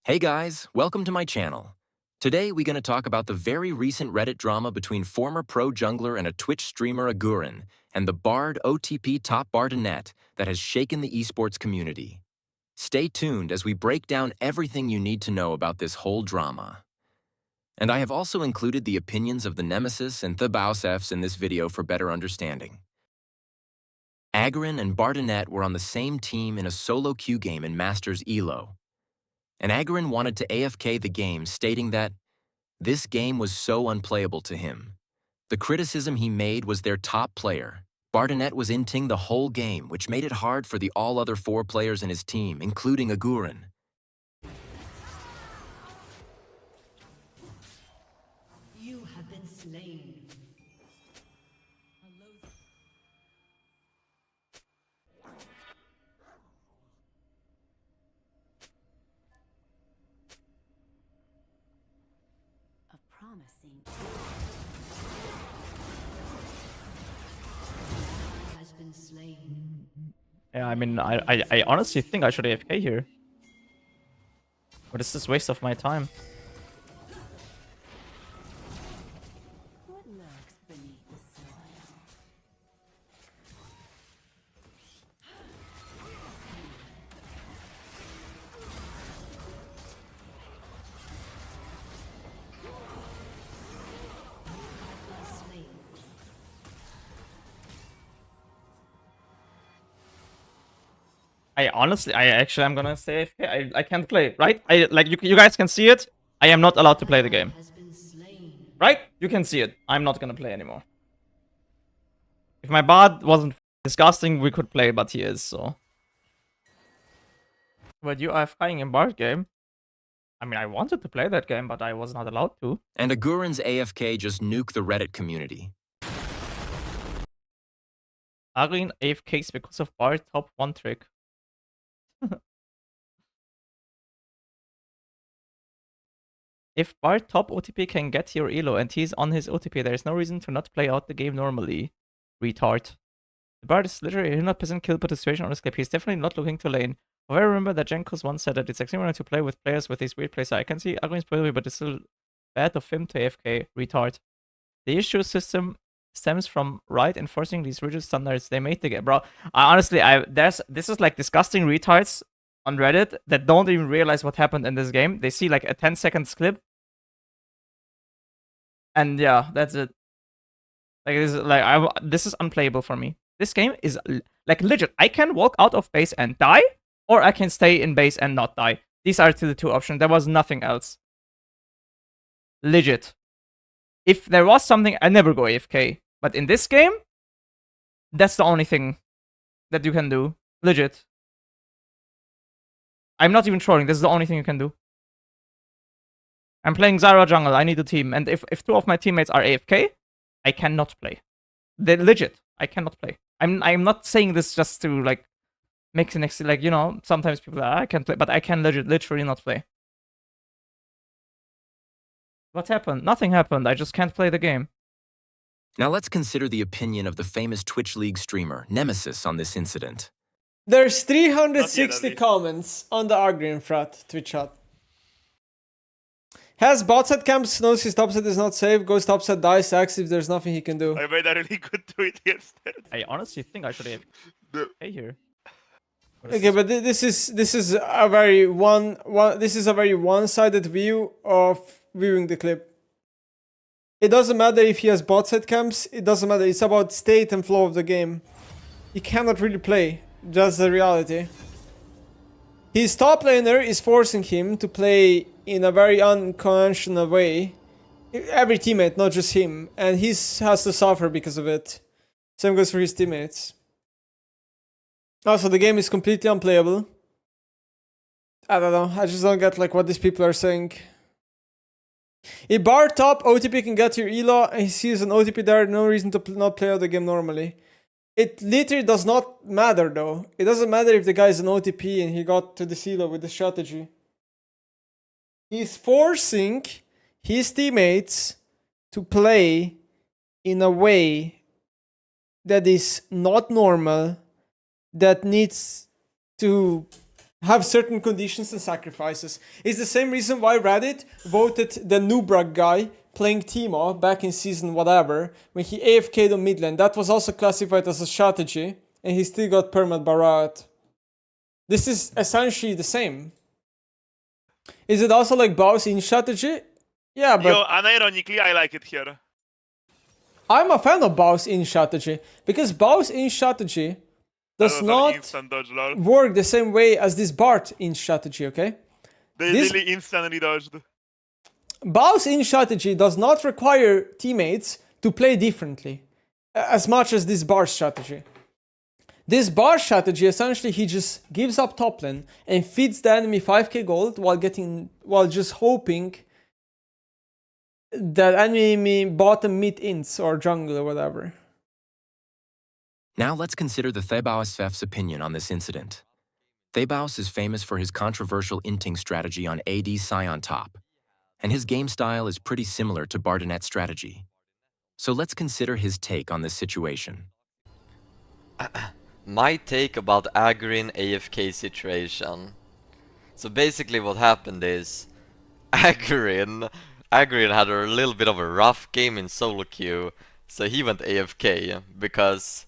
Hey guys, welcome to my channel. Today we're going to talk about the very recent Reddit drama between former pro jungler and a Twitch streamer Agurin and the Bard OTP top Bardinette that has shaken the esports community. Stay tuned as we break down everything you need to know about this whole drama. And I have also included the opinions of the Nemesis and Thebausffs in this video for better understanding. Agurin and Bardinette were on the same team in a solo queue game in Masters ELO. And Agurin wanted to AFK the game, stating that this game was so unplayable to him. The criticism he made was their top player. Bardinette was Inting the whole game, which made it hard for the all other 4 players in his team, including Agurin. You have been slain. A promising has been slain. Yeah, I mean, I honestly think I should AFK here. But it's just waste of my time. What lurks beneath the soil? Slain. I'm gonna say AFK. I can't play, right? You guys can see it. I am not allowed to play the game. Has been slain. Right? You can see it. I'm not gonna play anymore. If my bard wasn't disgusting, we could play, but he is, so. But you are playing in bard game. I mean, I wanted to play that game, but I was not allowed to. And Agurin's AFK just nuked the Reddit community. Agurin AFKs because of bard top 1 trick. If Bard top OTP can get your elo and he's on his OTP, there is no reason to not play out the game normally. Retard. The Bard is literally a 100% kill participation on escape. He's definitely not looking to lane. However, remember that Jenkos once said that it's extremely hard to play with players with these weird plays. I can see Agurin's point of view, but it's still bad of him to AFK. Retard. The issue system stems from right enforcing these rigid standards they made the game. Bro, this is like disgusting retards on Reddit that don't even realize what happened in this game. They see like a 10-second clip. And yeah, that's it. This is unplayable for me. This game is like legit. I can walk out of base and die, or I can stay in base and not die. These are the 2 options. There was nothing else. Legit. If there was something, I never go AFK. But in this game, that's the only thing that you can do. Legit. I'm not even trolling. This is the only thing you can do. I'm playing Zyra jungle. I need a team. And if 2 of my teammates are AFK, I cannot play. They're legit. I cannot play. I'm not saying this just to like make the next, like, you know, sometimes people are, I can't play, but I can literally not play. What happened? Nothing happened. I just can't play the game. Now let's consider the opinion of the famous Twitch League streamer, Nemesis, on this incident. There's 360 comments on the Agurin frat Twitch chat. Has botset camps, knows his topset is not safe, goes topset, dies, sacks if there's nothing he can do. I made a really good tweet yesterday. I honestly think I should have AFK here. Okay, but this is a very one-sided view of viewing the clip. It doesn't matter if he has botset camps, it doesn't matter, it's about state and flow of the game. He cannot really play, that's the reality. His top laner is forcing him to play in a very unconventional way. Every teammate, not just him. And he has to suffer because of it. Same goes for his teammates. Also, the game is completely unplayable. I don't know, I just don't get like what these people are saying. If bar top OTP can get your elo and he sees an OTP there, no reason to not play out the game normally. It literally does not matter though. It doesn't matter if the guy is an OTP and he got to the elo with the strategy. He's forcing his teammates to play in a way that is not normal, that needs to have certain conditions and sacrifices. It's the same reason why Reddit voted the Nubrag guy playing Timo back in season whatever, when he AFK'd on mid lane. That was also classified as a strategy, and he still got permanent by Riot. This is essentially the same. Is it also like Baus in strategy? Yeah, but Yo, unironically, I like it here. I'm a fan of Baus in strategy, because Baus in strategy does That was an not instant dodge, lol. work the same way as this Bart in strategy, okay? They This- really instantly dodged. Baus in strategy does not require teammates to play differently as much as this bar strategy. This bar strategy, essentially, he just gives up top lane and feeds the enemy 5k gold while just hoping that enemy bottom mid ints or jungle or whatever. Now let's consider the Thebausffs' opinion on this incident. Thebausffs is famous for his controversial Inting strategy on AD Scion top, and his game style is pretty similar to Bardinette's strategy. So let's consider his take on this situation. My take about Agurin AFK situation. So basically what happened is Agurin had a little bit of a rough game in solo queue, so he went AFK because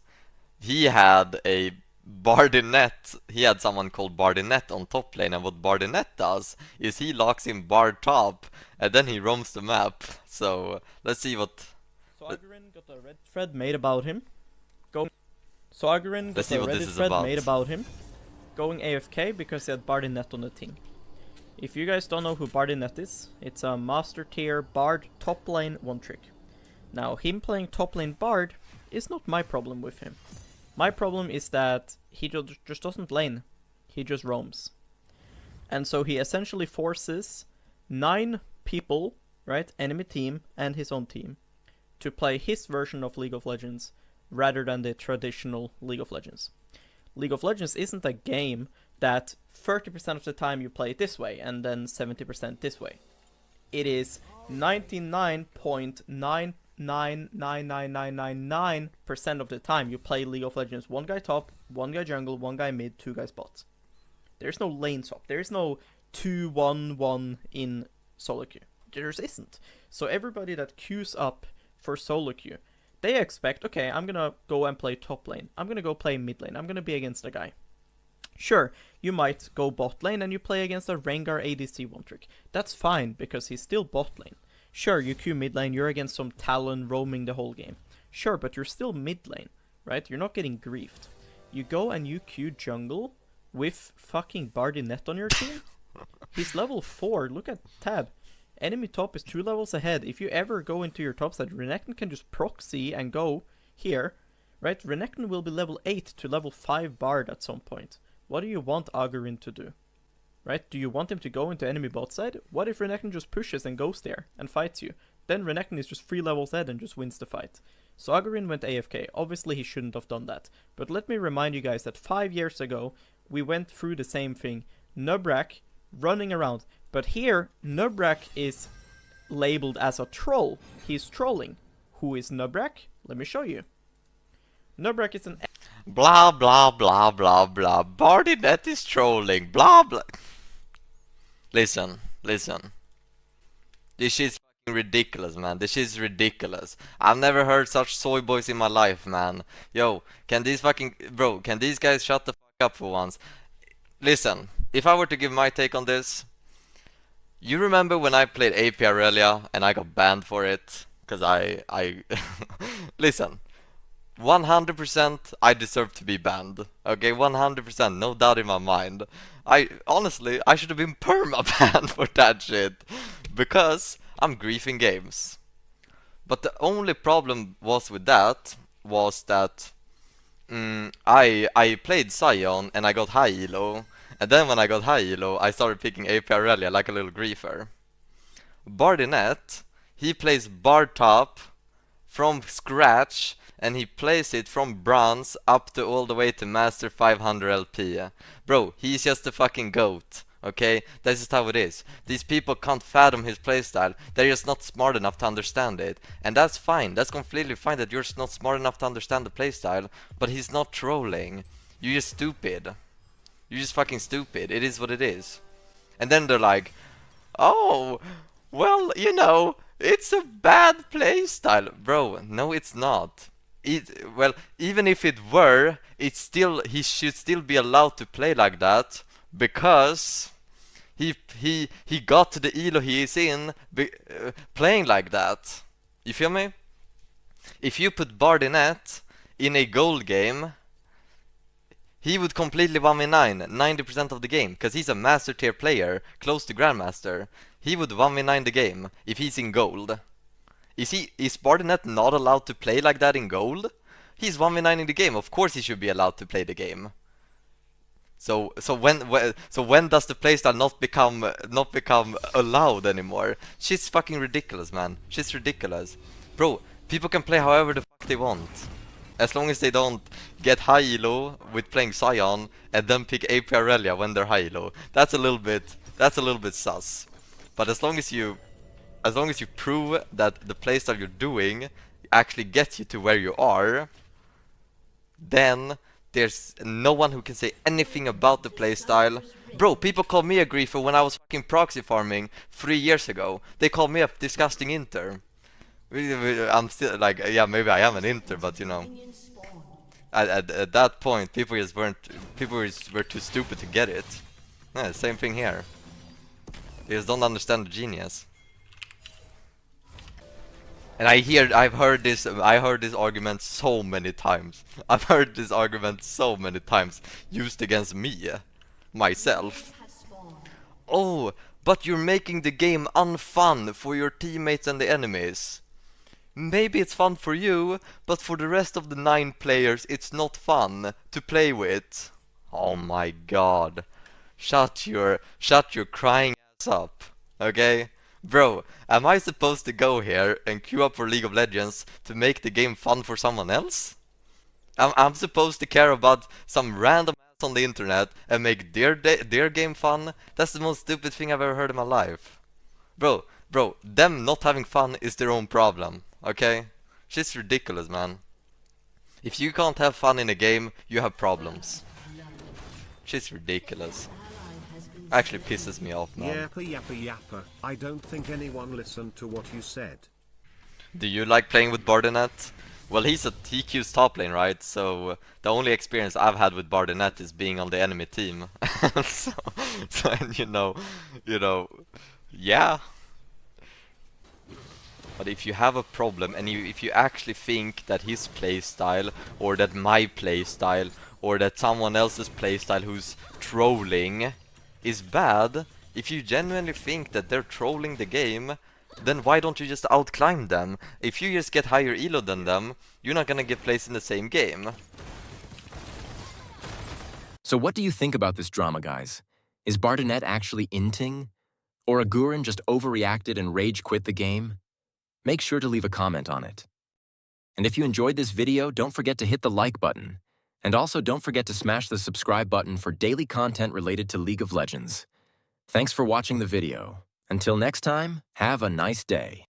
he had a Bardinette. He had someone called Bardinette on top lane, and what Bardinette does is he locks in Bard top and then he roams the map. So let's see what. So Agurin got a red thread made about him. So Agurin Let's got see a what Reddit this is thread about. made about him going AFK because he had Bardinette on the team. If you guys don't know who Bardinette is, it's a master tier Bard top lane one trick. Now him playing top lane Bard is not my problem with him. My problem is that he just doesn't lane, he just roams. And so he essentially forces 9 people, right, enemy team and his own team, to play his version of League of Legends rather than the traditional League of Legends. League of Legends isn't a game that 30% of the time you play it this way and then 70% this way. It is 99.9999999% of the time you play League of Legends one guy top, one guy jungle, one guy mid, 2 guys bot. There's no lane swap. There's no 2-1-1 in solo queue. There just isn't. So everybody that queues up for solo queue, they expect, okay, I'm gonna go and play top lane. I'm gonna go play mid lane. I'm gonna be against a guy. Sure, you might go bot lane and you play against a Rengar ADC one trick. That's fine, because he's still bot lane. Sure, you queue mid lane, you're against some Talon roaming the whole game. Sure, but you're still mid lane, right? You're not getting griefed. You go and you queue jungle with fucking Bardinette on your team? He's level 4, look at Tab. Enemy top is 2 levels ahead. If you ever go into your top side, Renekton can just proxy and go here, right? Renekton will be level 8 to level 5 Bard at some point. What do you want Agurin to do? Right? Do you want him to go into enemy bot side? What if Renekton just pushes and goes there and fights you? Then Renekton is just 3 levels ahead and just wins the fight. So Agurin went AFK. Obviously he shouldn't have done that. But let me remind you guys that 5 years ago, we went through the same thing. Nubrak running around. But here, Nubrak is labeled as a troll. He's trolling. Who is Nubrak? Let me show you. Nubrak is an... Blah blah blah blah blah. Bardinette is trolling. Blah blah. Listen. This is fucking ridiculous, man. This is ridiculous. I've never heard such soy boys in my life, man. Yo, can these guys shut the fuck up for once? Listen, if I were to give my take on this, you remember when I played AP Aurelia and I got banned for it? Cause I listen. 100% I deserve to be banned. Okay, 100%, no doubt in my mind. I should have been perma-banned for that shit. Because I'm griefing games. But the only problem with that was that I played Scion and I got high elo. And then when I got high elo, I started picking AP Aurelia like a little griefer. Bardinette, he plays Bard top from scratch, and he plays it from bronze up to all the way to master 500 LP. Bro, he's just a fucking goat. Okay, this is how it is. These people can't fathom his playstyle. They're just not smart enough to understand it. And that's fine. That's completely fine that you're not smart enough to understand the playstyle. But he's not trolling. You're just stupid. You're just fucking stupid. It is what it is. And then they're like, oh, well, you know, it's a bad playstyle. Bro, no it's not. Well, even if it were, it's still, he should still be allowed to play like that, because he got to the elo he is in playing like that. You feel me? If you put Bardinette in a gold game, he would completely 1v9 90% of the game, because he's a master tier player, close to Grandmaster. He would 1v9 the game if he's in gold. Is Bardinette not allowed to play like that in gold? He's 1v9 in the game, of course he should be allowed to play the game. So when does the playstyle not become allowed anymore? She's fucking ridiculous, man. She's ridiculous. Bro, people can play however the fuck they want. As long as they don't get high elo with playing Sion and then pick AP Aurelia when they're high elo. That's a little bit sus. But as long as you prove that the playstyle you're doing actually gets you to where you are, then there's no one who can say anything about the playstyle. Bro, people called me a griefer when I was fucking proxy farming 3 years ago. They called me a disgusting inter. I'm still like, yeah, maybe I am an inter, but you know, at that point, people were too stupid to get it. Yeah, same thing here. They just don't understand the genius. And I've heard this argument so many times. I've heard this argument so many times used against me, myself. Oh, but you're making the game unfun for your teammates and the enemies. Maybe it's fun for you, but for the rest of the 9 players it's not fun to play with. Oh my god. Shut your crying ass up, okay? Bro, am I supposed to go here and queue up for League of Legends to make the game fun for someone else? I'm supposed to care about some random ass on the internet and make their game fun? That's the most stupid thing I've ever heard in my life. Bro, them not having fun is their own problem, okay? She's ridiculous, man. If you can't have fun in a game, you have problems. She's ridiculous. Actually pisses me off, man. Yappa. I don't think anyone listened to what you said. Do you like playing with Bardinette? Well, he queues top lane, right? So the only experience I've had with Bardinette is being on the enemy team. so and you know, yeah. But if you have a problem and if you actually think that his playstyle or that my playstyle or that someone else's playstyle who's trolling is bad, if you genuinely think that they're trolling the game, then why don't you just outclimb them? If you just get higher elo than them, you're not gonna get placed in the same game. So what do you think about this drama, guys? Is Bardinette actually inting? Or Agurin just overreacted and rage quit the game? Make sure to leave a comment on it. And if you enjoyed this video, don't forget to hit the like button. And also don't forget to smash the subscribe button for daily content related to League of Legends. Thanks for watching the video. Until next time, have a nice day.